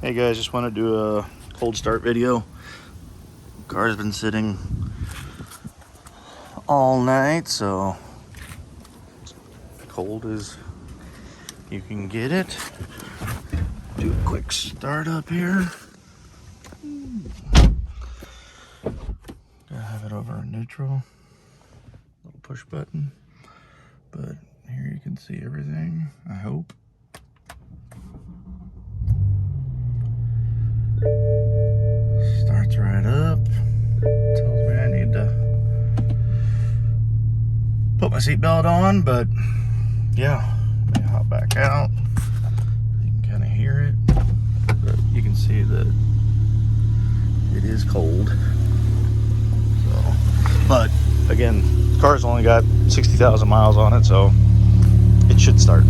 Hey guys, just want to do a cold start video. Car's been sitting all night, so cold as you can get it. Do a quick start up here. Gotta have it over on neutral. Little push button. But here you can see everything, I hope. Starts right up. Tells me I need to put my seatbelt on, but yeah, let me hop back out. You can kind of hear it, but you can see that it is cold. So, but again, the car's only got 60,000 miles on it, so it should start.